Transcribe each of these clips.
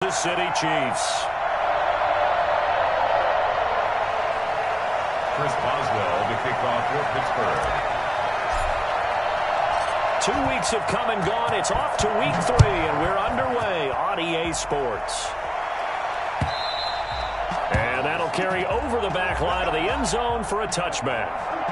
The City Chiefs. Chris Boswell to kick off for Pittsburgh. 2 weeks have come and gone. It's off to week 3, and we're underway on EA Sports. And that'll carry over the back line of the end zone for a touchback.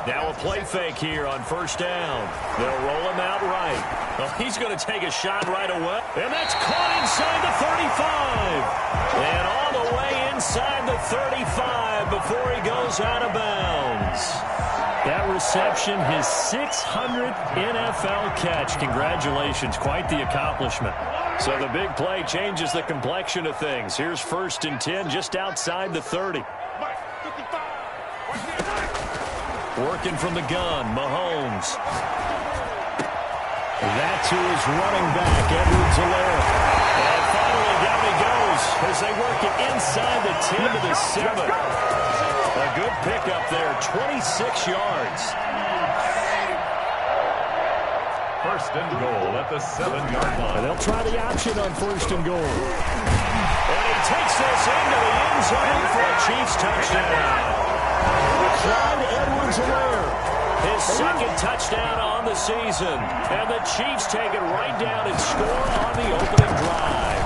Now a play fake here on first down. They'll roll him out right. Well, he's going to take a shot right away. And that's caught inside the 35. And all the way inside the 35 before he goes out of bounds. That reception, his 600th NFL catch. Congratulations. Quite the accomplishment. So the big play changes the complexion of things. Here's 1st and 10 just outside the 30. Working from the gun, Mahomes. That to his running back, Edwards-Helaire. And finally down he goes as they work it inside the 10 to the 7. A good pickup there, 26 yards. 1st and goal at the 7-yard line. They'll try the option on 1st and goal. And he takes this into the end zone for a Chiefs touchdown. Clyde Edwards-Helaire, his 2nd touchdown on the season. And the Chiefs take it right down and score on the opening drive.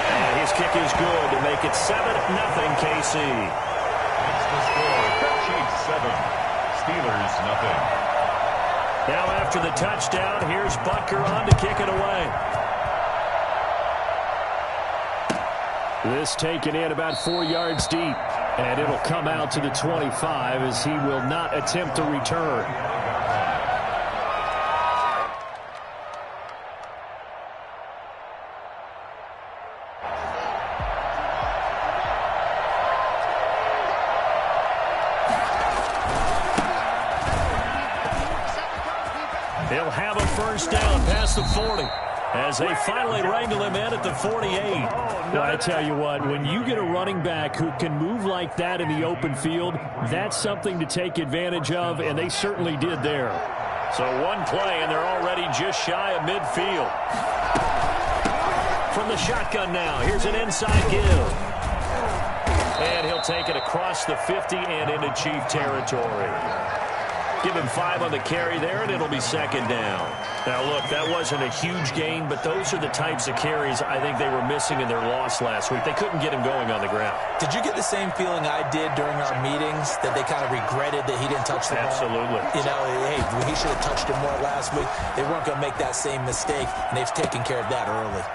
And his kick is good to make it 7-0 KC. That's the score. Chiefs 7, Steelers nothing. Now after the touchdown, here's Butker on to kick it away. This taken in about 4 yards deep. And it'll come out to the 25 as he will not attempt to return. He'll have a 1st down past the 40. As they finally wrangle him in at the 48. Well, I tell you what, when you get a running back who can move like that in the open field, that's something to take advantage of, and they certainly did there. So one play, and they're already just shy of midfield. From the shotgun now, here's an inside give. And he'll take it across the 50 and into Chief territory. Give him 5 on the carry there, and it'll be 2nd down. Now, look, that wasn't a huge gain, but those are the types of carries I think they were missing in their loss last week. They couldn't get him going on the ground. Did you get the same feeling I did during our meetings, that they kind of regretted that he didn't touch the ball? Absolutely. You know, hey, he should have touched it more last week. They weren't going to make that same mistake, and they've taken care of that early.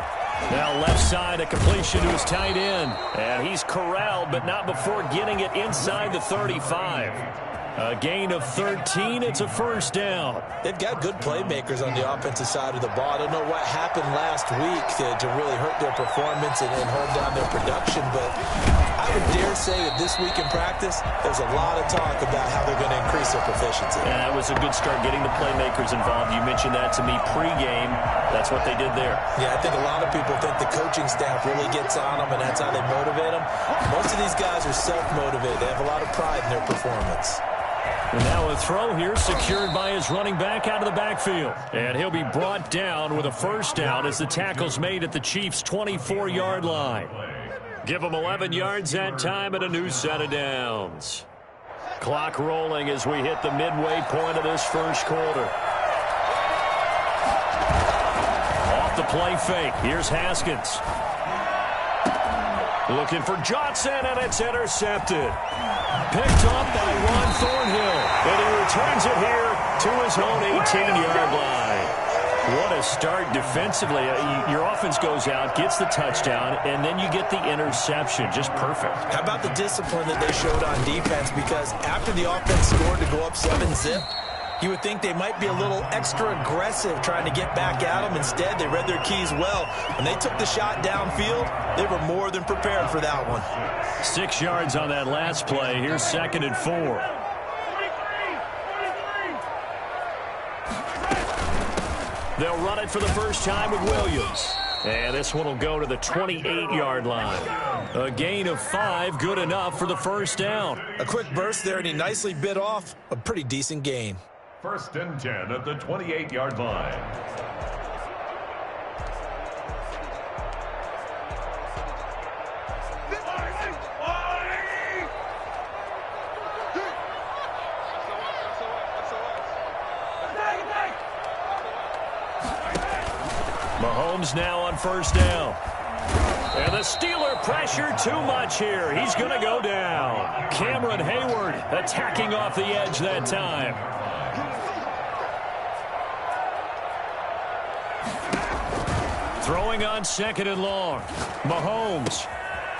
Now left side, a completion to his tight end. And he's corralled, but not before getting it inside the 35. A gain of 13. It's a 1st down. They've got good playmakers on the offensive side of the ball. I don't know what happened last week to really hurt their performance and hold down their production, but I would dare say that this week in practice, there's a lot of talk about how they're going to increase their proficiency. Yeah, that was a good start, getting the playmakers involved. You mentioned that to me pregame. That's what they did there. Yeah, I think a lot of people think the coaching staff really gets on them, and that's how they motivate them. Most of these guys are self-motivated. They have a lot of pride in their performance. And now a throw here secured by his running back out of the backfield. And he'll be brought down with a 1st down as the tackle's made at the Chiefs' 24-yard line. Give them 11 yards that time and a new set of downs. Clock rolling as we hit the midway point of this 1st quarter. Off the play fake. Here's Haskins. Looking for Johnson, and it's intercepted. Picked up by Juan Thornhill, and he returns it here to his own 18-yard line. What a start defensively. Your offense goes out, gets the touchdown, and then you get the interception. Just perfect. How about the discipline that they showed on defense? Because after the offense scored to go up 7-zip, you would think they might be a little extra aggressive trying to get back at them. Instead, they read their keys well. When they took the shot downfield, they were more than prepared for that one. 6 yards on that last play. Here's 2nd and 4. They'll run it for the first time with Williams. And this one will go to the 28-yard line. A gain of 5, good enough for the first down. A quick burst there, and he nicely bit off a pretty decent gain. 1st and 10 at the 28-yard line. Mahomes now on first down. And the Steeler pressure too much here. He's going to go down. Cameron Hayward attacking off the edge that time. Throwing on 2nd and long. Mahomes.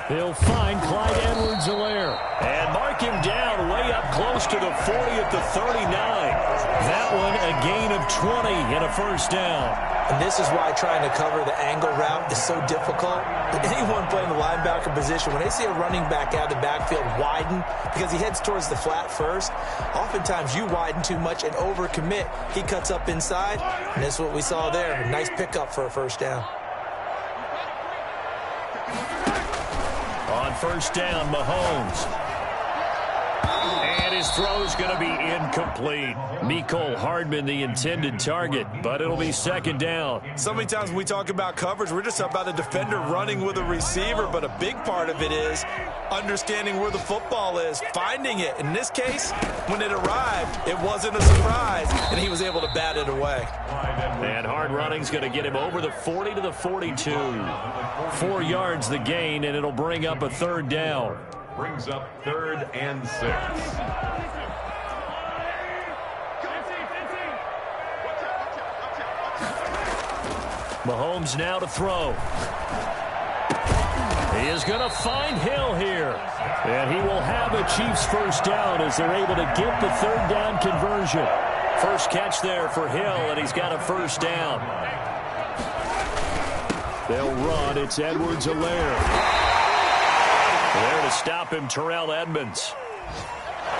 He'll find Clyde Edwards-Helaire and mark him down way up close to the 40 at the 39. That one a gain of 20 and a first down. And this is why trying to cover the angle route is so difficult. Anyone playing the linebacker position, when they see a running back out of the backfield widen because he heads towards the flat first, oftentimes you widen too much and overcommit. He cuts up inside, and that's what we saw there. A nice pickup for a first down. On first down, Mahomes. And his throw's going to be incomplete. Mecole Hardman, the intended target, but it'll be 2nd down. So many times when we talk about coverage, we're just about a defender running with a receiver, but a big part of it is understanding where the football is, finding it. In this case, when it arrived, it wasn't a surprise, and he was able to bat it away. And hard running's going to get him over the 40 to the 42. 4 yards the gain, and it'll bring up a 3rd down. Brings up 3rd and 6. Mahomes now to throw. He is going to find Hill here. And he will have a Chiefs first down as they're able to get the 3rd down conversion. First catch there for Hill, and he's got a first down. They'll run. It's Edwards-Helaire. There to stop him, Terrell Edmunds.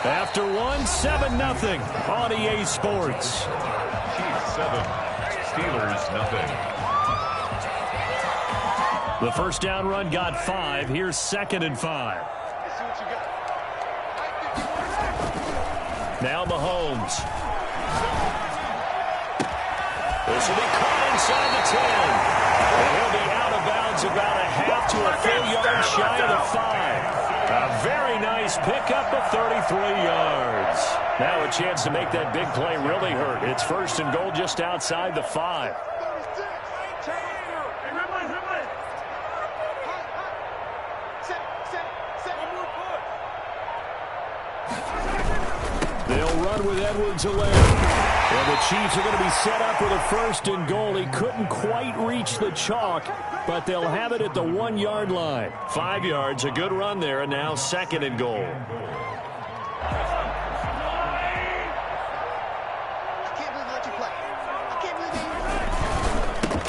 After 1, 7-0 on EA Sports. Chiefs 7, Steelers nothing. The first down run got 5. Here's 2nd and 5. Now Mahomes. This will be caught inside the 10. And he'll be out of bounds about a half to a full yard shy of the 5. A very nice pickup of 33 yards. Now a chance to make that big play really hurt. It's 1st and goal just outside the 5. They'll run with Edwards-Helaire. And the Chiefs are going to be set up with a 1st and goal. He couldn't quite reach the chalk, but they'll have it at the 1-yard line. 5 yards, a good run there, and now 2nd and goal.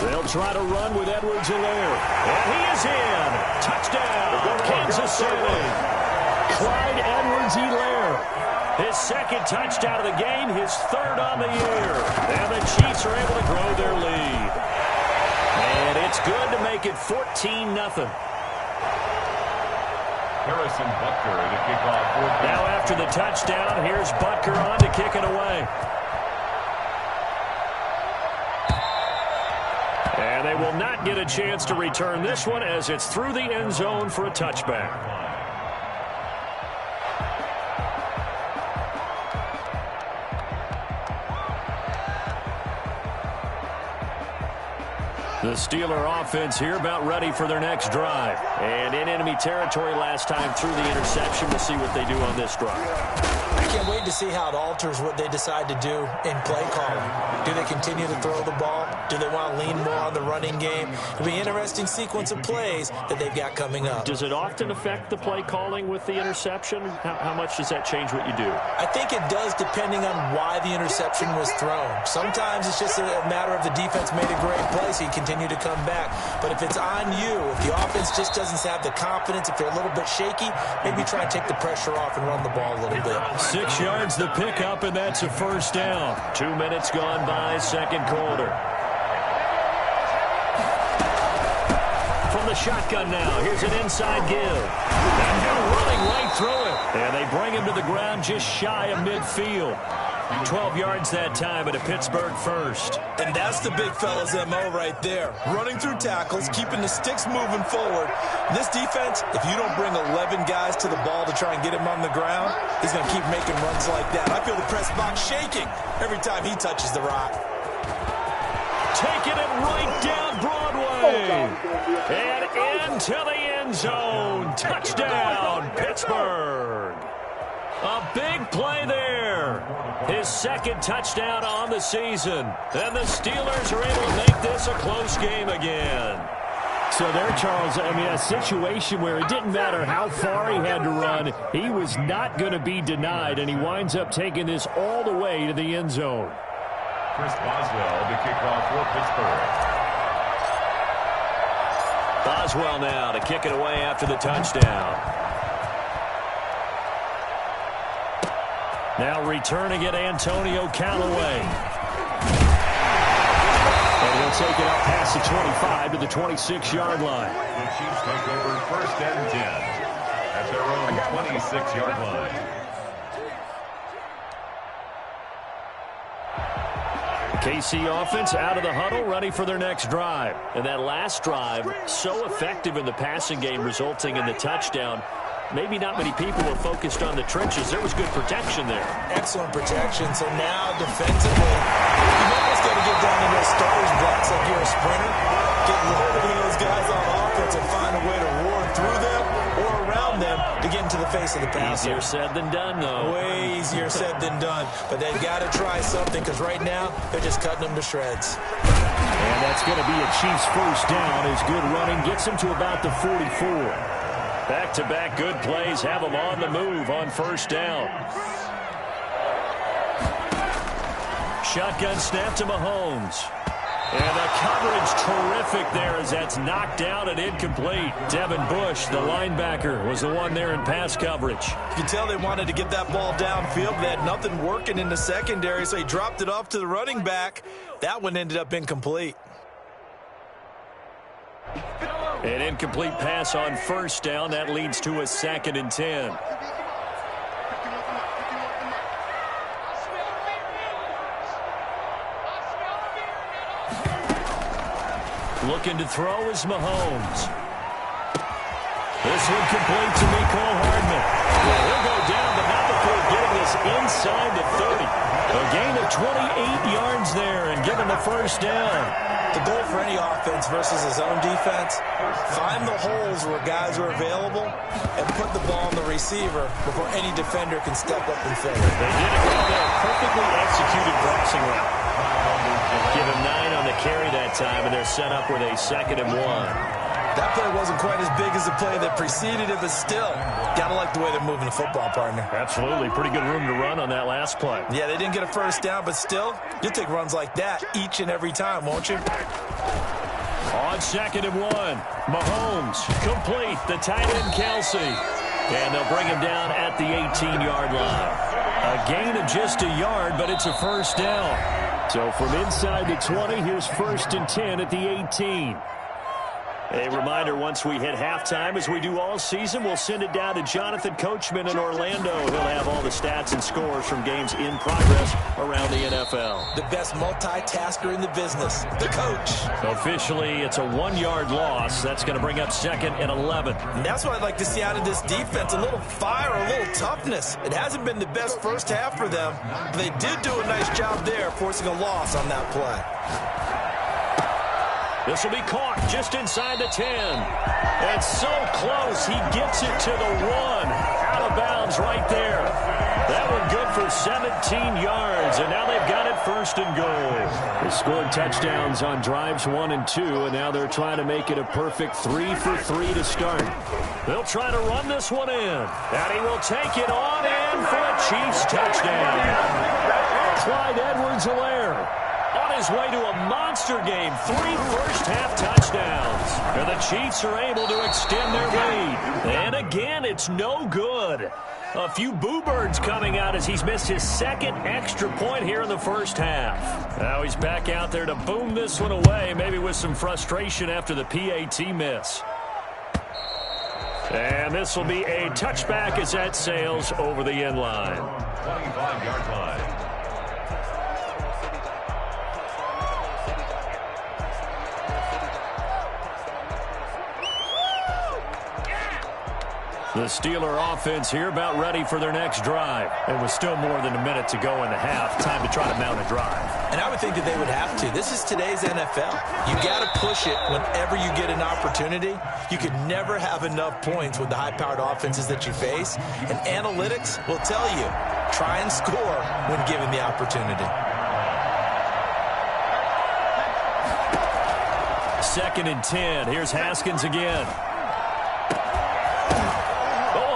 They'll try to run with Edwards-Helaire. And he is in. Touchdown, Kansas City. Clyde Edwards-Helaire. His 2nd touchdown of the game, his 3rd on the year. And the Chiefs are able to grow their lead. And it's good to make it 14-0. Harrison Butker to kick off. Now after the touchdown, here's Butker on to kick it away. And they will not get a chance to return this one as it's through the end zone for a touchback. The Steeler offense here about ready for their next drive. And in enemy territory last time through the interception. We'll see what they do on this drive. I can't wait to see how it alters what they decide to do in play calling. Do they continue to throw the ball? Do they want to lean more on the running game? It'll be an interesting sequence of plays that they've got coming up. Does it often affect the play calling with the interception? How much does that change what you do? I think it does depending on why the interception was thrown. Sometimes it's just a matter of the defense made a great play, so you continue to come back. But if it's on you, if the offense just doesn't have the confidence, if they're a little bit shaky, maybe try and take the pressure off and run the ball a little bit. 6 yards the pickup, and that's a first down. 2 minutes gone by, second quarter. from the shotgun now. Here's an inside give. And they're running right through it. And they bring him to the ground just shy of midfield. 12 yards that time at a Pittsburgh first. And that's the big fella's MO right there. Running through tackles, keeping the sticks moving forward. This defense, if you don't bring 11 guys to the ball to try and get him on the ground, he's going to keep making runs like that. I feel the press box shaking every time he touches the rock. Taking it right down Broadway. And into the end zone. Touchdown, Pittsburgh. A big play there. His second touchdown on the season. And the Steelers are able to make this a close game again. So there, Charles, I mean, a situation where it didn't matter how far he had to run. He was not going to be denied, and he winds up taking this all the way to the end zone. Chris Boswell, the kickoff for Pittsburgh. Boswell now to kick it away after the touchdown. Now returning it, Antonio Callaway. And he'll take it up past the 25 to the 26-yard line. The Chiefs take over 1st and 10 at their own 26-yard line. KC offense out of the huddle, ready for their next drive. And that last drive, so effective in the passing game, resulting in the touchdown. Maybe not many people were focused on the trenches. There was good protection there. Excellent protection. So now defensively, you've almost got to get down into those starters blocks like you're a sprinter. Get rid of those guys on offense and find a way to roar through them or around them to get into the face of the passer. Easier said than done, though. Way easier said than done. But they've got to try something because right now they're just cutting them to shreds. And that's going to be a Chiefs first down. His good running gets him to about the 44. Back-to-back good plays have them on the move on first down. Shotgun snap to Mahomes. And the coverage terrific there as that's knocked down and incomplete. Devin Bush, the linebacker, was the one there in pass coverage. You can tell they wanted to get that ball downfield. They had nothing working in the secondary, so he dropped it off to the running back. That one ended up incomplete. An incomplete pass on first down. That leads to a 2nd and 10. Looking to throw is Mahomes. This one complete to Mecole Hardman. Well, he'll go down, but not before getting this inside the 30. A gain of 28 yards there and given the first down. The goal for any offense versus his own defense, find the holes where guys are available and put the ball on the receiver before any defender can step up and fill it. They did it well there. Perfectly executed crossing route. Give him 9 on the carry that time, and they're set up with a 2nd and 1. That play wasn't quite as big as the play that preceded it, but still, gotta like the way they're moving the football, partner. Absolutely. Pretty good room to run on that last play. Yeah, they didn't get a first down, but still, you'll take runs like that each and every time, won't you? On 2nd and 1, Mahomes complete. The tight end, Kelsey. And they'll bring him down at the 18-yard line. A gain of just a yard, but it's a first down. So from inside the 20, here's 1st and 10 at the 18. A reminder, once we hit halftime, as we do all season, we'll send it down to Jonathan Coachman in Orlando. He'll have all the stats and scores from games in progress around the NFL. The best multitasker in the business, the coach. Officially, it's a 1-yard loss. That's going to bring up 2nd and 11. And that's what I'd like to see out of this defense, a little fire, a little toughness. It hasn't been the best first half for them, but they did do a nice job there, forcing a loss on that play. This will be caught just inside the 10. And so close, he gets it to the 1. Out of bounds right there. That one good for 17 yards, and now they've got it 1st and goal. They scored touchdowns on drives 1 and 2, and now they're trying to make it a perfect 3 for 3 to start. They'll try to run this one in. And he will take it on in for a Chiefs touchdown. Clyde Edwards-Helaire on on his way to a monster game. 3 first-half touchdowns. And the Chiefs are able to extend their lead. And again, it's no good. A few boo birds coming out as he's missed his second extra point here in the first half. Now he's back out there to boom this one away, maybe with some frustration after the PAT miss. And this will be a touchback as that sails over the end line. 25-yard line. The Steeler offense here about ready for their next drive. And with still more than a minute to go in the half, time to try to mount a drive. And I would think that they would have to. This is today's NFL. You got to push it whenever you get an opportunity. You could never have enough points with the high-powered offenses that you face. And analytics will tell you, try and score when given the opportunity. 2nd and 10. Here's Haskins again.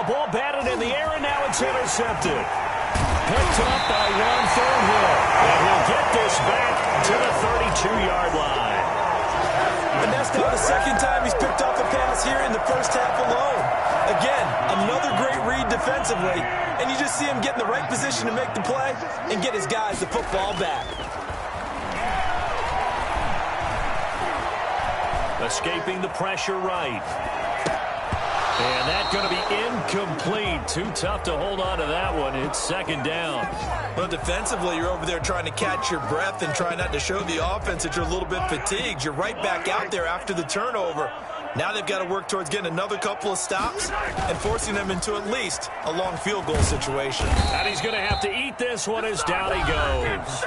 Ball batted in the air, and now it's intercepted. Picked up by Ron Thornhill. And he'll get this back to the 32-yard line. And that's now the second time he's picked up a pass here in the first half alone. Again, another great read defensively. And you just see him get in the right position to make the play and get his guys the football back. Escaping the pressure right. And that's going to be incomplete. Too tough to hold on to that one. It's 2nd down. Well, defensively, you're over there trying to catch your breath and try not to show the offense that you're a little bit fatigued. You're right back out there after the turnover. Now they've got to work towards getting another couple of stops and forcing them into at least a long field goal situation. And he's going to have to eat this one as down he goes.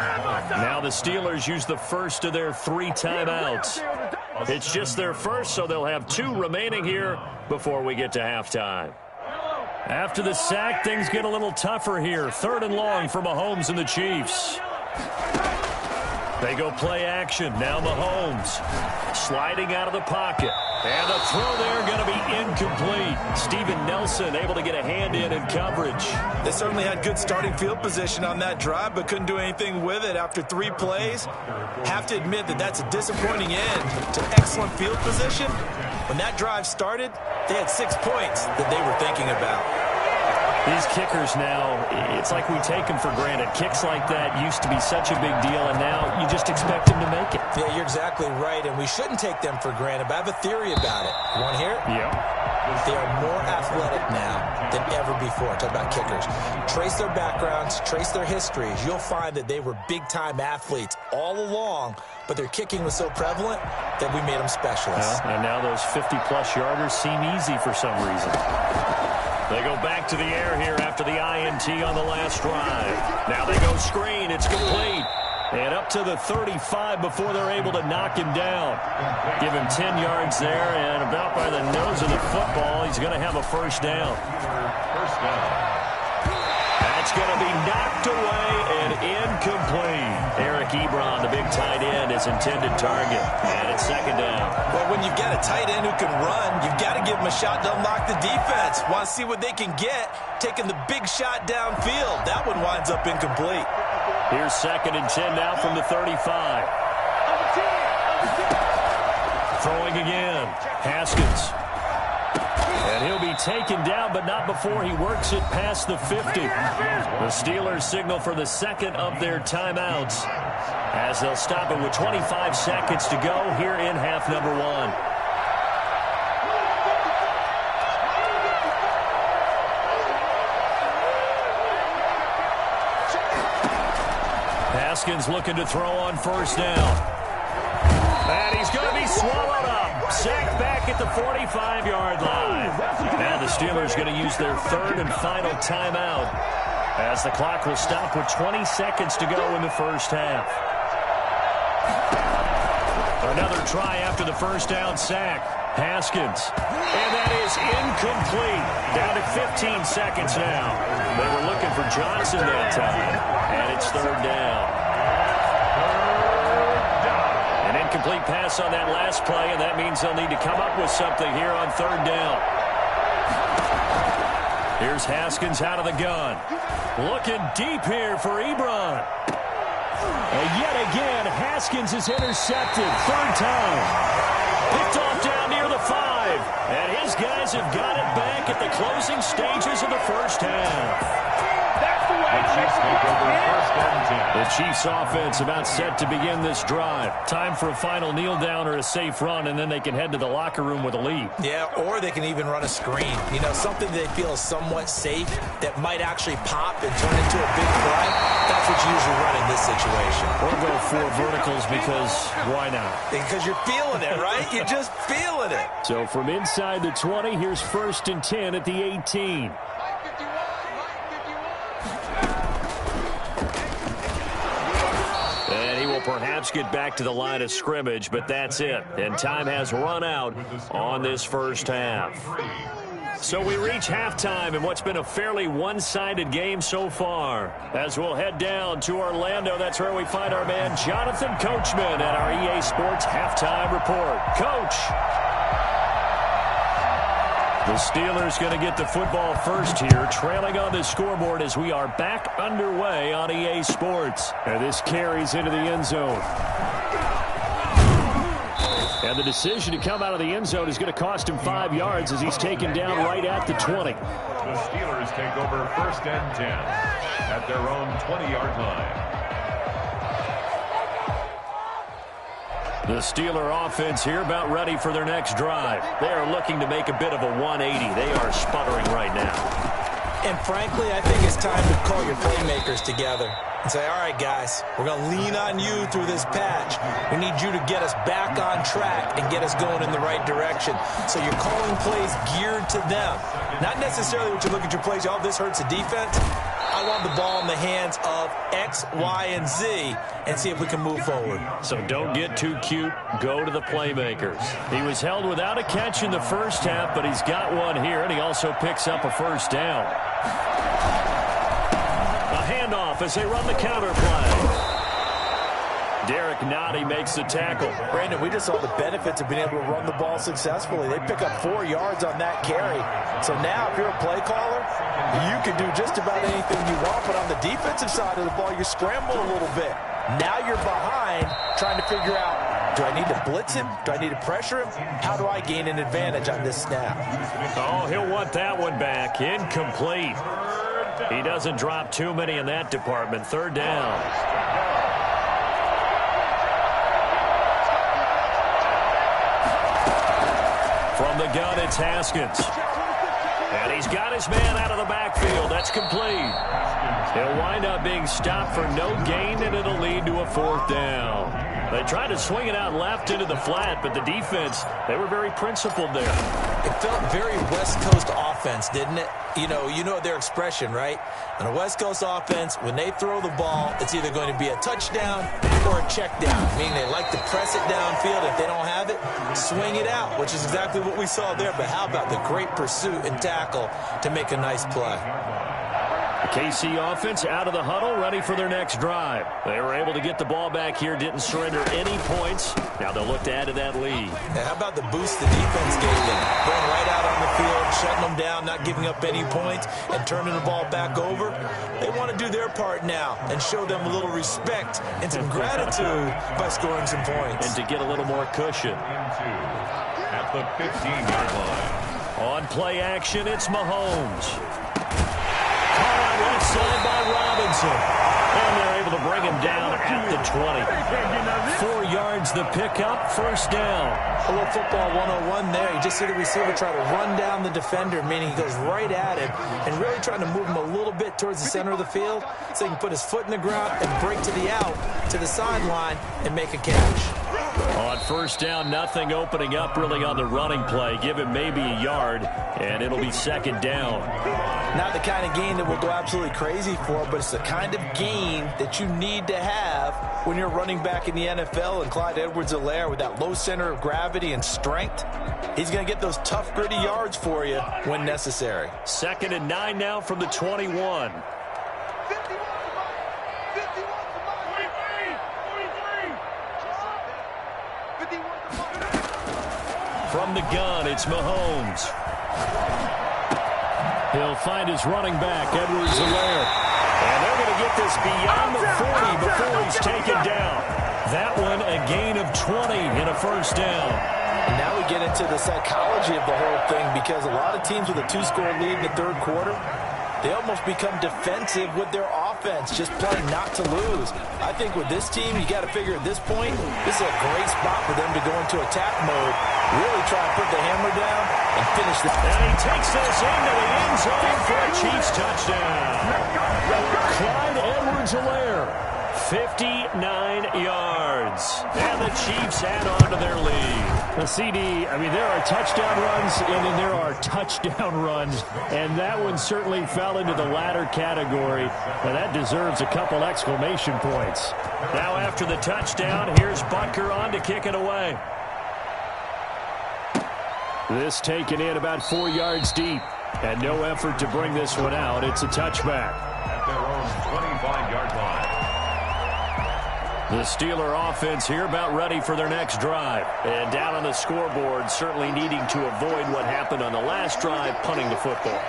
Now the Steelers use the first of their 3 timeouts. It's just their first, so they'll have 2 remaining here before we get to halftime. After the sack, things get a little tougher here. 3rd and long for Mahomes and the Chiefs. They go play action. Now Mahomes sliding out of the pocket. And the throw there going to be incomplete. Steven Nelson able to get a hand in coverage. They certainly had good starting field position on that drive, but couldn't do anything with it after 3 plays. Have to admit that that's a disappointing end to excellent field position. When that drive started, they had 6 points that they were thinking about. These kickers now, it's like we take them for granted. Kicks like that used to be such a big deal, and now you just expect them to make it. Yeah, you're exactly right, and we shouldn't take them for granted, but I have a theory about it. You want to hear it? Yeah. They are more athletic now than ever before. Talk about kickers. Trace their backgrounds, trace their histories. You'll find that they were big-time athletes all along, but their kicking was so prevalent that we made them specialists. And now those 50-plus yarders seem easy for some reason. They go back to the air here after the INT on the last drive. Now they go screen. It's complete. And up to the 35 before they're able to knock him down. Give him 10 yards there, and about by the nose of the football, he's going to have a first down. First down. That's going to be knocked away and incomplete. Eric Ebron, the big tight end, is intended target. And it's 2nd down. Well, when you've got a tight end who can run, you've got to give him a shot to unlock the defense. Want to see what they can get, taking the big shot downfield. That one winds up incomplete. Here's 2nd and 10 now from the 35. Throwing again. Haskins. And he'll be taken down, but not before he works it past the 50. The Steelers signal for the 2nd of their timeouts as they'll stop it with 25 seconds to go here in half number 1. Haskins looking to throw on first down. And he's going to be swallowed up. Sacked back at the 45-yard line. Now the Steelers going to use their 3rd and final timeout as the clock will stop with 20 seconds to go in the first half. Another try after the first down sack. Haskins. And that is incomplete. Down to 15 seconds now. They were looking for Johnson that time. And it's 3rd down. An incomplete pass on that last play, and that means they'll need to come up with something here on 3rd down. Here's Haskins out of the gun. Looking deep here for Ebron. Yet again, Haskins is intercepted. Third time. Picked off down near the 5. And his guys have got it back at the closing stages of the first half. The Chiefs offense about set to begin this drive. Time for a final kneel down or a safe run, and then they can head to the locker room with a lead. Yeah, or they can even run a screen. You know, something they feel is somewhat safe that might actually pop and turn into a big play. That's what you usually run in this situation. Or go for verticals because why not? Because you're feeling it, right? You're just feeling it. So from inside the 20, here's 1st and 10 at the 18. Perhaps get back to the line of scrimmage, but that's it. And time has run out on this first half. So we reach halftime in what's been a fairly one-sided game so far. As we'll head down to Orlando, that's where we find our man Jonathan Coachman at our EA Sports Halftime Report. Coach! The Steelers going to get the football first here, trailing on the scoreboard as we are back underway on EA Sports. And this carries into the end zone. And the decision to come out of the end zone is going to cost him 5 yards as he's taken down right at the 20. The Steelers take over 1st and 10 at their own 20-yard line. The Steeler offense here about ready for their next drive. They are looking to make a bit of a 180. They are sputtering right now. And frankly, I think it's time to call your playmakers together and say, all right, guys, we're going to lean on you through this patch. We need you to get us back on track and get us going in the right direction. So you're calling plays geared to them. Not necessarily what you look at your plays, oh, this hurts the defense. I want the ball in the hands of X, Y, and Z and see if we can move forward. So don't get too cute. Go to the playmakers. He was held without a catch in the first half, but he's got one here, and he also picks up a first down. A handoff as they run the counter play. Derek Nottie makes the tackle. Brandon, we just saw the benefits of being able to run the ball successfully. They pick up 4 yards on that carry. So now if you're a play caller, you can do just about anything you want. But on the defensive side of the ball, you're scrambling a little bit. Now you're behind trying to figure out, do I need to blitz him? Do I need to pressure him? How do I gain an advantage on this snap? Oh, he'll want that one back. Incomplete. He doesn't drop too many in that department. Third down. From the gun, it's Haskins. And he's got his man out of the backfield. That's complete. He'll wind up being stopped for no gain, and it'll lead to a 4th down. They tried to swing it out left into the flat, but the defense, they were very principled there. It felt very West Coast offense, didn't it? You know their expression, right? On a West Coast offense, when they throw the ball, it's either going to be a touchdown or a check down, meaning they like to press it downfield. If they don't have it, swing it out, which is exactly what we saw there. But how about the great pursuit and tackle to make a nice play? The KC offense out of the huddle, ready for their next drive. They were able to get the ball back here, didn't surrender any points. Now they'll look to add to that lead. And how about the boost the defense gave them? Going right out on the field, shutting them down, not giving up any points, and turning the ball back over. They want to do their part now and show them a little respect and some gratitude by scoring some points. And to get a little more cushion. At the 15-yard line. On play action, it's Mahomes. Left side by Robinson. And they're able to bring him down at the 20. 4 yards the pickup, first down. A little football 101 there. You just see the receiver try to run down the defender, meaning he goes right at him and really trying to move him a little bit towards the center of the field so he can put his foot in the ground and break to the out, to the sideline, and make a catch. On first down, nothing opening up really on the running play. Give him maybe a yard, and it'll be second down. Not the kind of game that we'll go absolutely crazy for, but it's the kind of game that you need to have when you're running back in the NFL. And Clyde Edwards-Helaire, with that low center of gravity and strength, he's going to get those tough, gritty yards for you when necessary. 2nd and 9 now from the 21. From the gun, it's Mahomes. He'll find his running back, Edwards-Helaire. And they're going to get this beyond the 40 before he's taken down. That one a gain of 20 in a first down. And now we get into the psychology of the whole thing, because a lot of teams with a 2-score lead in the third quarter, they almost become defensive with their offense, just playing not to lose. I think with this team, you got to figure at this point, this is a great spot for them to go into attack mode, really try and put the hammer down and finish the... And he takes this into the end zone for a Chiefs touchdown. Clyde Edwards-Helaire, 59 yards. And the Chiefs add on to their lead. The CD, I mean, there are touchdown runs and then there are touchdown runs. And that one certainly fell into the latter category. And that deserves a couple exclamation points. Now after the touchdown, here's Butker on to kick it away. This taken in about 4 yards deep. And no effort to bring this one out. It's a touchback. At their own 25-yard line. The Steeler offense here about ready for their next drive. And down on the scoreboard, certainly needing to avoid what happened on the last drive, punting the football.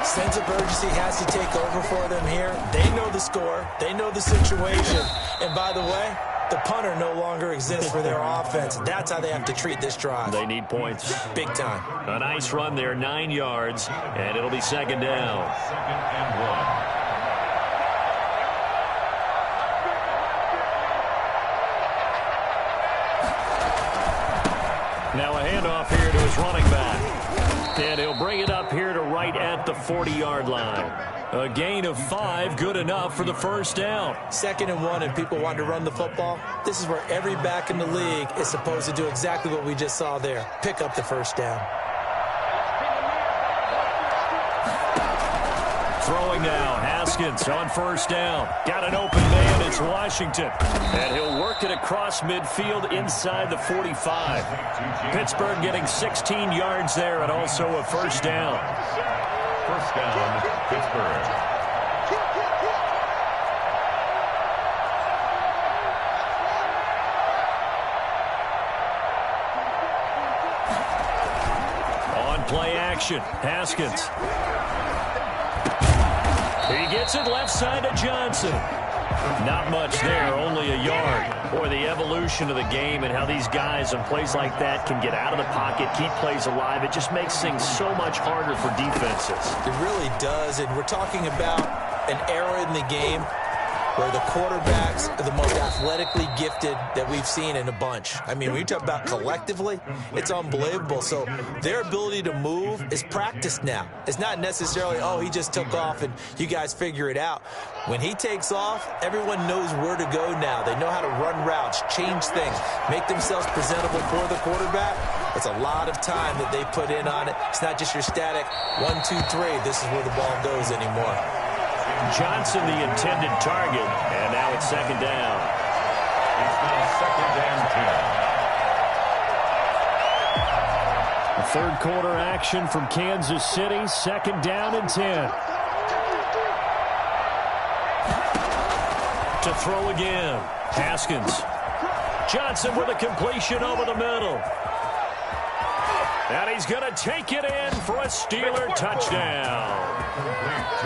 Sense of urgency has to take over for them here. They know the score. They know the situation. And by the way, the punter no longer exists for their offense. That's how they have to treat this drive. They need points. Big time. A nice run there, 9 yards, and it'll be second down. 2nd and 1. Now a handoff here to his running back. And he'll bring it up here to right at the 40-yard line. A gain of 5, good enough for the first down. 2nd and 1, and people want to run the football. This is where every back in the league is supposed to do exactly what we just saw there. Pick up the first down. Throwing now, Haskins on first down. Got an open man, it's Washington. And he'll work it across midfield inside the 45. Pittsburgh getting 16 yards there and also a first down. First down, Pittsburgh. On play action, Haskins. He gets it left side to Johnson. Not much there, only a yard. Boy, the evolution of the game and how these guys on plays like that can get out of the pocket, keep plays alive, it just makes things so much harder for defenses. It really does, and we're talking about an era in the game where the quarterbacks are the most athletically gifted that we've seen in a bunch. I mean, when you talk about collectively, it's unbelievable. So their ability to move is practiced now. It's not necessarily, oh, he just took off and you guys figure it out. When he takes off, everyone knows where to go now. They know how to run routes, change things, make themselves presentable for the quarterback. It's a lot of time that they put in on it. It's not just your static 1, 2, 3. This is where the ball goes anymore. Johnson, the intended target, and now it's second down. It's now 2nd and 10. The third quarter action from Kansas City, 2nd down and 10. To throw again, Haskins. Johnson with a completion over the middle. And he's going to take it in for a Steeler touchdown.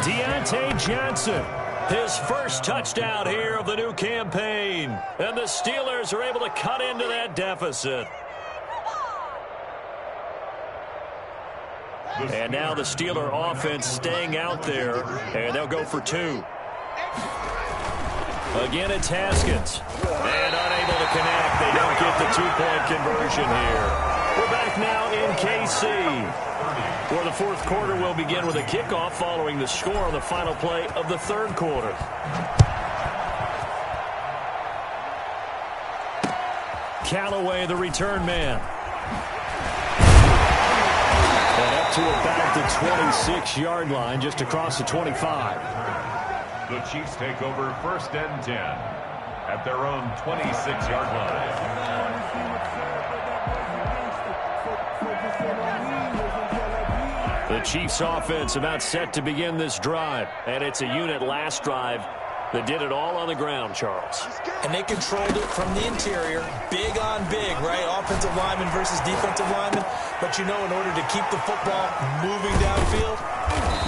Deontay Johnson, his first touchdown here of the new campaign. And the Steelers are able to cut into that deficit. And now the Steeler offense staying out there, and they'll go for 2. Again, it's Haskins. And unable to connect. They don't get the 2-point conversion here. We're back now in KC, where the fourth quarter will begin with a kickoff following the score on the final play of the third quarter. Callaway, the return man. And up to about the 26-yard line, just across the 25. The Chiefs take over 1st and 10 at their own 26-yard line. The Chiefs offense about set to begin this drive, and it's a unit last drive that did it all on the ground, Charles. And they controlled it from the interior, big on big, right? Offensive lineman versus defensive lineman. But, in order to keep the football moving downfield,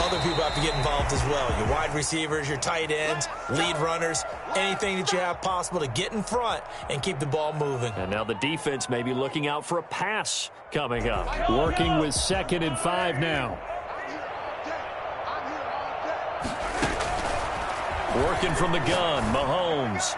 other people have to get involved as well. Your wide receivers, your tight ends, lead runners, anything that you have possible to get in front and keep the ball moving. And now the defense may be looking out for a pass coming up. Working with 2nd and 5 now. Working from the gun, Mahomes.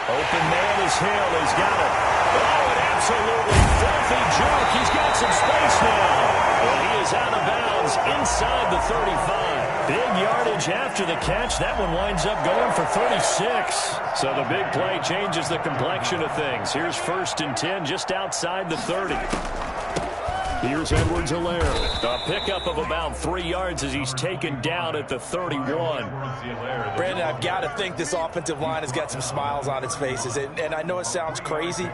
Open man is Hill. He's got it. Oh, an absolutely filthy jump. He's got some space now. Well, he is out of bounds inside the 35. Big yardage after the catch. That one winds up going for 36. So the big play changes the complexion of things. Here's 1st and 10 just outside the 30. Here's Edwards-Helaire. A pickup of about 3 yards as he's taken down at the 31. Brandon, I've got to think this offensive line has got some smiles on its faces. And I know it sounds crazy,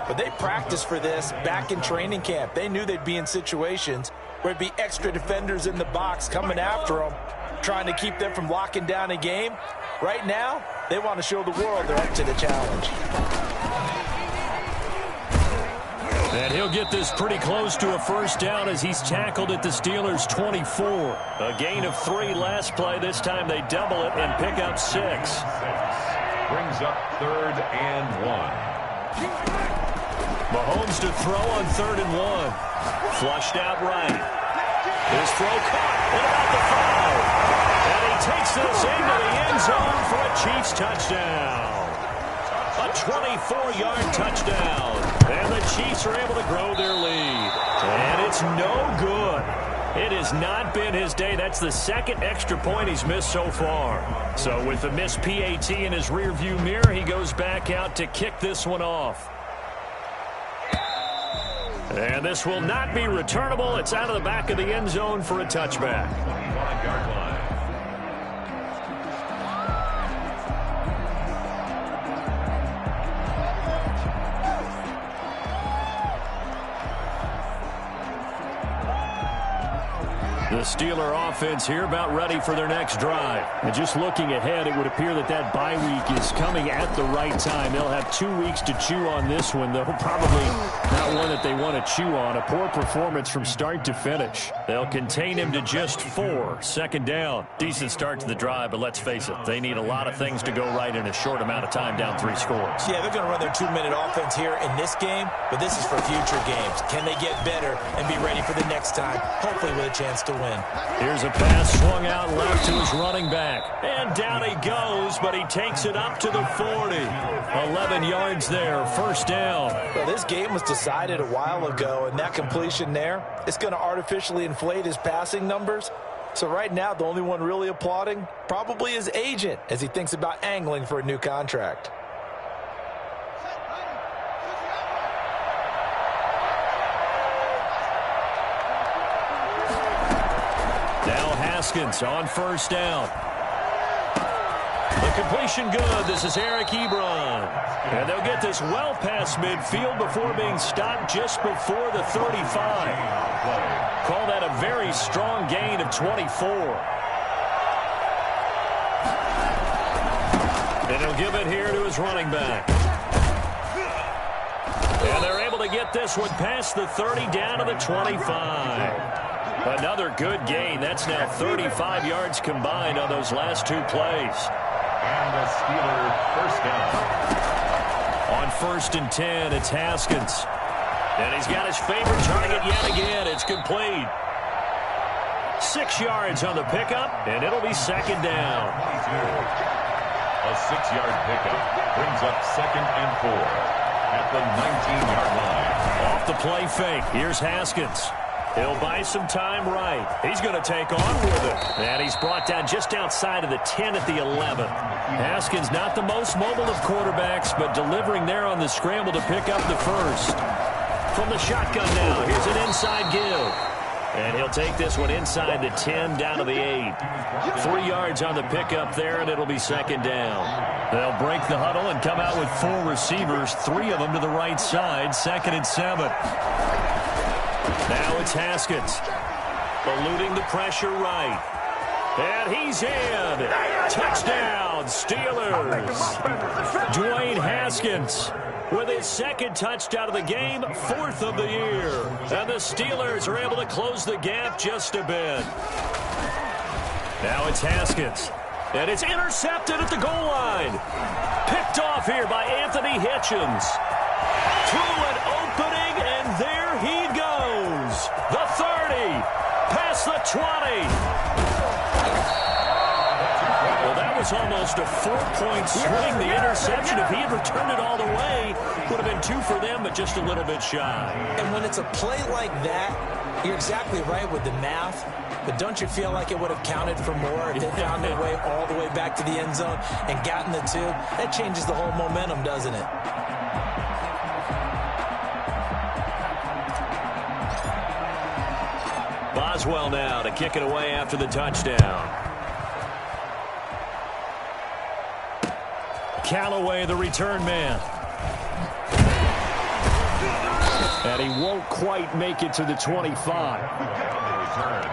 but they practiced for this back in training camp. They knew they'd be in situations where it'd be extra defenders in the box coming after them, trying to keep them from locking down a game. Right now, they want to show the world they're up to the challenge. And he'll get this pretty close to a 1st down as he's tackled at the Steelers' 24. A gain of 3 last play. This time they double it and pick up 6. Brings up 3rd and 1. Mahomes to throw on 3rd and 1. Flushed out right. His throw caught at about the 5. And he takes this into the end zone for a Chiefs touchdown. A 24-yard touchdown. And the Chiefs are able to grow their lead. And it's no good. It has not been his day. That's the 2nd extra point he's missed so far. So with the missed PAT in his rearview mirror, he goes back out to kick this one off. And this will not be returnable. It's out of the back of the end zone for a touchback. 25-yard line. The Steeler offense here about ready for their next drive. And just looking ahead, it would appear that bye week is coming at the right time. They'll have 2 weeks to chew on this one, though probably not one that they want to chew on. A poor performance from start to finish. They'll contain him to just 4. 2nd down. Decent start to the drive, but let's face it, they need a lot of things to go right in a short amount of time, down 3 scores. Yeah, they're going to run their 2-minute offense here in this game, but this is for future games. Can they get better and be ready for the next time, hopefully with a chance to win? Here's a pass swung out left to his running back. And down he goes, but he takes it up to the 40. 11 yards there, 1st down. Well, this game was decided a while ago, and that completion there, it's going to artificially inflate his passing numbers. So right now, the only one really applauding probably his agent as he thinks about angling for a new contract. Haskins on 1st down. The completion good. This is Eric Ebron. And they'll get this well past midfield before being stopped just before the 35. Call that a very strong gain of 24. And he'll give it here to his running back. And they're able to get this one past the 30 down to the 25. Another good gain. That's now 35 yards combined on those last 2 plays. And the Steelers 1st down. On 1st and 10, it's Haskins. And he's got his favorite target yet again. It's complete. 6 yards on the pickup, and it'll be 2nd down. A 6-yard pickup brings up 2nd and 4 at the 19-yard line. Off the play fake. Here's Haskins. He'll buy some time right. He's going to take on with it. And he's brought down just outside of the 10 at the 11. Haskins not the most mobile of quarterbacks, but delivering there on the scramble to pick up the 1st. From the shotgun now, here's an inside give. And he'll take this one inside the 10 down to the 8. 3 yards on the pickup there, and it'll be 2nd down. They'll break the huddle and come out with 4 receivers, 3 of them to the right side, 2nd and 7. Now it's Haskins, eluding the pressure right. And he's in. Touchdown, Steelers. Dwayne Haskins with his second touchdown of the game, 4th of the year. And the Steelers are able to close the gap just a bit. Now it's Haskins. And it's intercepted at the goal line. Picked off here by Anthony Hitchens. Through an opening, and there he goes. The 30, past the 20. Well, that was almost a 4-point swing, the interception. If he had returned it all the way, would have been 2 for them, but just a little bit shy. And when it's a play like that, you're exactly right with the math. But don't you feel like it would have counted for more if they found their way all the way back to the end zone and gotten the 2? That changes the whole momentum, doesn't it? Boswell now to kick it away after the touchdown. Callaway, the return man. And he won't quite make it to the 25. On the return,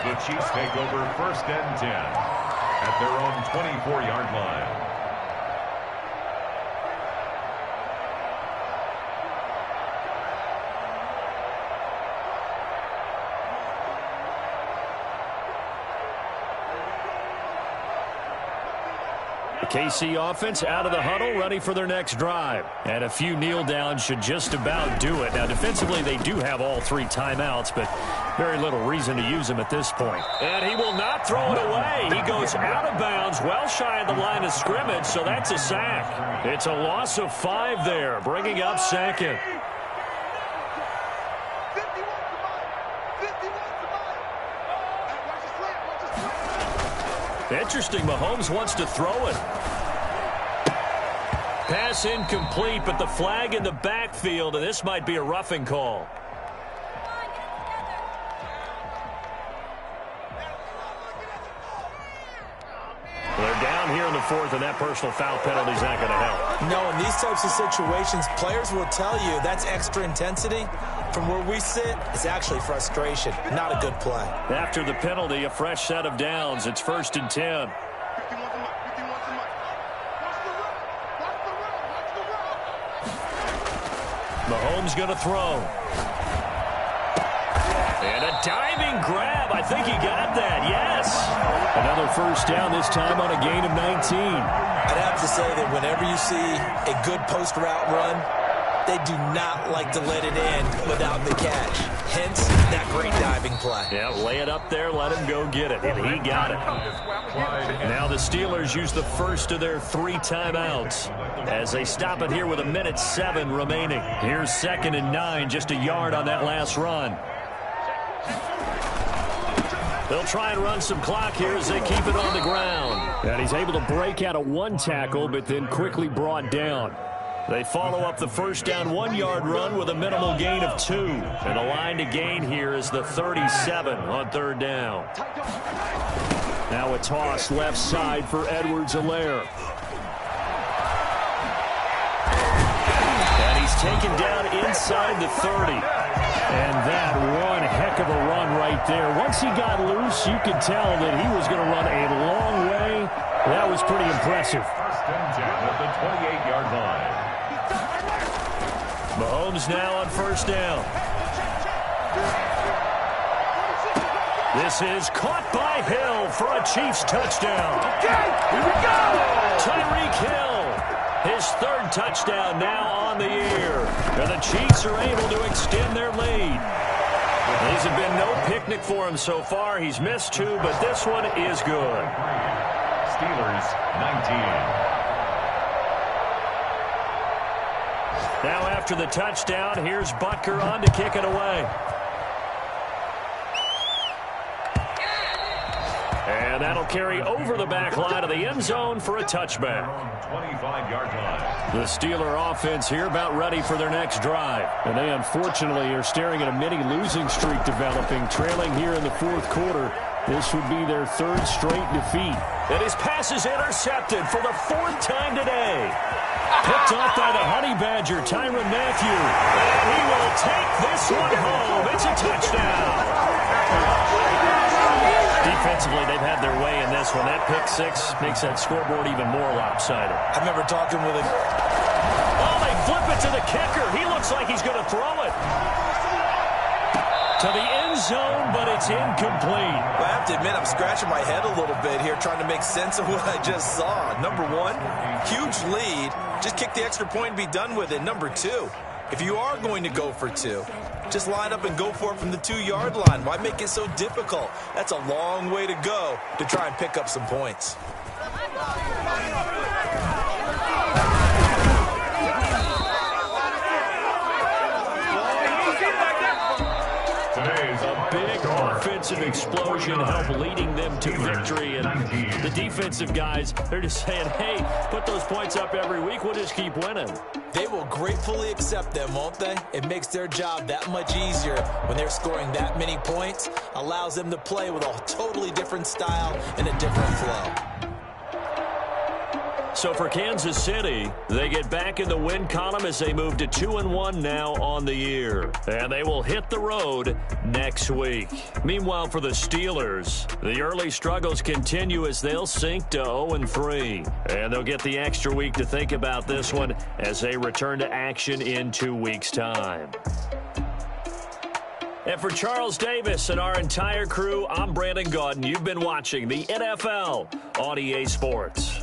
the Chiefs take over 1st and 10 at their own 24-yard line. KC offense out of the huddle, ready for their next drive. And a few kneel downs should just about do it. Now, defensively, they do have all 3 timeouts, but very little reason to use them at this point. And he will not throw it away. He goes out of bounds, well shy of the line of scrimmage, so that's a sack. It's a loss of 5 there, bringing up 2nd. Interesting, Mahomes wants to throw it. Pass incomplete, but the flag in the backfield, and this might be a roughing call. They're down here in the 4th, and that personal foul penalty is not going to help. No, in these types of situations, players will tell you that's extra intensity. From where we sit, it's actually frustration, not a good play. After the penalty, a fresh set of downs. It's 1st and 10. Mahomes going to throw. And a diving grab. I think he got that, yes. Another 1st down, this time on a gain of 19. I'd have to say that whenever you see a good post route run, they do not like to let it in without the catch. Hence, that great diving play. Yeah, lay it up there, let him go get it, and he got it. Now the Steelers use the first of their 3 timeouts as they stop it here with 1:07 remaining. Here's 2nd and 9, just a yard on that last run. They'll try and run some clock here as they keep it on the ground. And he's able to break out of 1 tackle, but then quickly brought down. They follow up the 1st down 1-yard run with a minimal gain of 2. And the line to gain here is the 37 on 3rd down. Now a toss left side for Edwards-Helaire. And he's taken down inside the 30. And that one heck of a run right there. Once he got loose, you could tell that he was going to run a long way. That was pretty impressive. 1st and 10 at the 28-yard line. Mahomes now on 1st down. This is caught by Hill for a Chiefs touchdown. Okay, here we go! Tyreek Hill, his 3rd touchdown now on the year. And the Chiefs are able to extend their lead. These have been no picnic for him so far. He's missed 2, but this one is good. Steelers 19. Now after the touchdown, here's Butker on to kick it away. And that'll carry over the back line of the end zone for a touchback. 25-yard line. The Steeler offense here about ready for their next drive. And they unfortunately are staring at a mini losing streak developing, trailing here in the 4th quarter. This would be their 3rd straight defeat. And his pass is intercepted for the 4th time today. Picked off by the Honey Badger, Tyrann Mathieu. And he will take this one home. It's a touchdown. Defensively, they've had their way in this one. That pick 6 makes that scoreboard even more lopsided. I remember talking with a... Oh, they flip it to the kicker. He looks like he's going to throw it to the end zone, but it's incomplete. I have to admit, I'm scratching my head a little bit here trying to make sense of what I just saw. Number one, huge lead. Just kick the extra point and be done with it. Number two, if you are going to go for two, just line up and go for it from the 2-yard line. Why make it so difficult? That's a long way to go to try and pick up some points. Offensive explosion help leading them to victory, and the defensive guys, they're just saying, hey, put those points up every week, we'll just keep winning. They will gratefully accept them, won't they? It makes their job that much easier when they're scoring that many points, allows them to play with a totally different style and a different flow. So for Kansas City, they get back in the win column as they move to 2-1 now on the year. And they will hit the road next week. Meanwhile, for the Steelers, the early struggles continue as they'll sink to 0-3. And they'll get the extra week to think about this one as they return to action in 2 weeks' time. And for Charles Davis and our entire crew, I'm Brandon Gaudin. You've been watching the NFL on EA Sports.